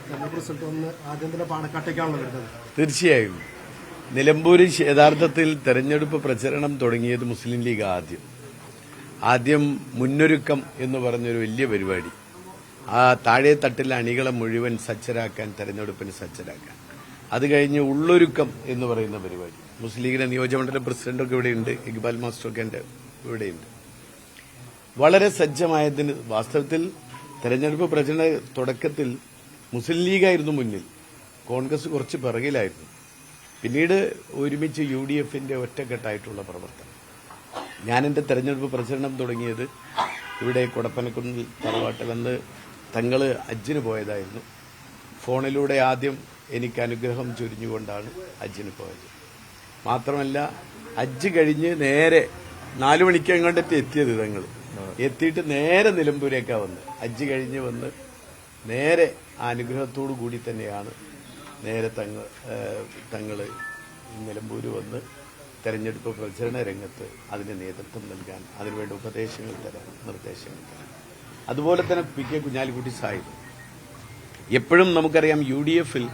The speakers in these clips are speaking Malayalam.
തെരഞ്ഞെടുപ്പ് റിസൾട്ട് വന്ന് ആദ്യം തന്നെ പാണക്കാട്ടേക്കാണല്ലോ വരുന്നത്. തീർച്ചയായും നിലമ്പൂരിൽ യഥാർത്ഥത്തിൽ തെരഞ്ഞെടുപ്പ് പ്രചരണം തുടങ്ങിയത് മുസ്ലിം ലീഗ് ആദ്യം മുന്നൊരുക്കം എന്ന് പറഞ്ഞൊരു വലിയ പരിപാടി, ആ താഴെ തട്ടിലെ അണികളെ മുഴുവൻ സജ്ജരാക്കാൻ, തെരഞ്ഞെടുപ്പിന് സജ്ജരാക്കാൻ. അത് കഴിഞ്ഞ് ഉള്ളൊരുക്കം എന്ന് പറയുന്ന പരിപാടി. മുസ്ലിം ലീഗിന്റെ നിയോജകമണ്ഡലം പ്രസിഡന്റൊക്കെ ഇവിടെയുണ്ട്, ഇക്ബാൽ മാസ്റ്ററൊക്കെ ഇവിടെയുണ്ട്. വളരെ സജ്ജമായതിന് വാസ്തവത്തിൽ തെരഞ്ഞെടുപ്പ് പ്രചരണ തുടക്കത്തിൽ മുസ്ലിം ലീഗായിരുന്നു മുന്നിൽ, കോൺഗ്രസ് കുറച്ച് പിറകിലായിരുന്നു. പിന്നീട് ഒരുമിച്ച് UDFന്റെ ഒറ്റക്കെട്ടായിട്ടുള്ള പ്രവർത്തനം. ഞാൻ എന്റെ തെരഞ്ഞെടുപ്പ് പ്രചരണം തുടങ്ങിയത് ഇവിടെ കൊടപ്പനക്കുന്നിൽ തറവാട്ടിൽ അന്ന് തങ്ങള് ഹജ്ജിന് പോയതായിരുന്നു. ഫോണിലൂടെ ആദ്യം എനിക്ക് അനുഗ്രഹം ചൊരിഞ്ഞുകൊണ്ടാണ് ഹജ്ജിന് പോയത്. മാത്രമല്ല ഹജ്ജ് കഴിഞ്ഞ് നേരെ 4 മണിക്ക് അങ്ങോട്ടേക്ക് എത്തിയത്. തങ്ങൾ എത്തിയിട്ട് നേരെ നിലമ്പൂരേക്കാണ് വന്ന്, ഹജ്ജ് കഴിഞ്ഞ് വന്ന് നേരെ ആ അനുഗ്രഹത്തോടു കൂടി തന്നെയാണ് നേരെ തങ്ങൾ നിലമ്പൂര് വന്ന് തെരഞ്ഞെടുപ്പ് പ്രചരണ രംഗത്ത് അതിന് നേതൃത്വം നൽകാൻ, അതിനുവേണ്ട ഉപദേശങ്ങൾ തരാൻ, നിർദ്ദേശങ്ങൾ തരാൻ. അതുപോലെ തന്നെ PK കുഞ്ഞാലിക്കുട്ടി സാഹിബ്. എപ്പോഴും നമുക്കറിയാം UDFൽ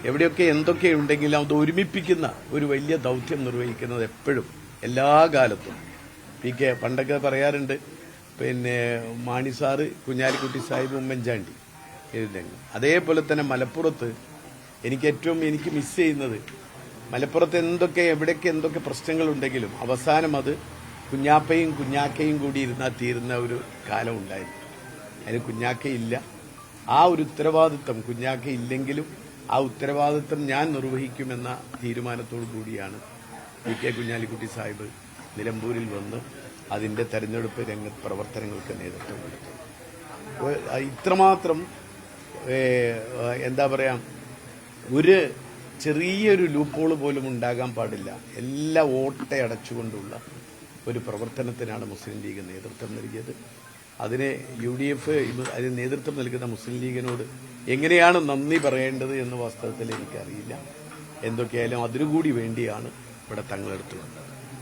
എവിടെയൊക്കെ എന്തൊക്കെ ഉണ്ടെങ്കിലും അത് ഒരുമിപ്പിക്കുന്ന ഒരു വലിയ ദൌത്യം നിർവഹിക്കുന്നത് എപ്പോഴും എല്ലാ കാലത്തും PK പണ്ടൊക്കെ പറയാറുണ്ട്, പിന്നെ മാണി സാറ്, കുഞ്ഞാലിക്കുട്ടി സാഹിബ്, ഉമ്മൻചാണ്ടി എഴുതെങ്കിൽ. അതേപോലെ തന്നെ മലപ്പുറത്ത് എനിക്ക് മിസ് ചെയ്യുന്നത്, മലപ്പുറത്ത് എവിടെയൊക്കെ എന്തൊക്കെ പ്രശ്നങ്ങളുണ്ടെങ്കിലും അവസാനം അത് കുഞ്ഞാപ്പയും കുഞ്ഞാക്കയും കൂടി ഇരുന്നാൽ തീരുന്ന ഒരു കാലം ഉണ്ടായിരുന്നു. അതിന് കുഞ്ഞാക്കയില്ല. ആ ഒരു ഉത്തരവാദിത്വം കുഞ്ഞാക്കയില്ലെങ്കിലും ആ ഉത്തരവാദിത്വം ഞാൻ നിർവഹിക്കുമെന്ന തീരുമാനത്തോടു കൂടിയാണ് PK കുഞ്ഞാലിക്കുട്ടി സാഹിബ് നിലമ്പൂരിൽ വന്ന് അതിന്റെ തെരഞ്ഞെടുപ്പ് രംഗത്ത് പ്രവർത്തനങ്ങൾക്ക് നേതൃത്വം കൊടുത്തു. ഇത്രമാത്രം എന്താ പറയാ, ഒരു ചെറിയൊരു ലൂപ്പോള് പോലും ഉണ്ടാകാൻ പാടില്ല. എല്ലാ ഓട്ടയടച്ചുകൊണ്ടുള്ള ഒരു പ്രവർത്തനത്തിനാണ് മുസ്ലിം ലീഗ് നേതൃത്വം നൽകിയത്. അതിന് UDF അതിന് നേതൃത്വം നൽകുന്ന മുസ്ലിം ലീഗിനോട് എങ്ങനെയാണ് നന്ദി പറയേണ്ടത് എന്ന് വാസ്തവത്തിൽ എനിക്കറിയില്ല. എന്തൊക്കെയായാലും അതിനുകൂടി വേണ്ടിയാണ് ഇവിടെ തങ്ങളെടുത്തുള്ളത്.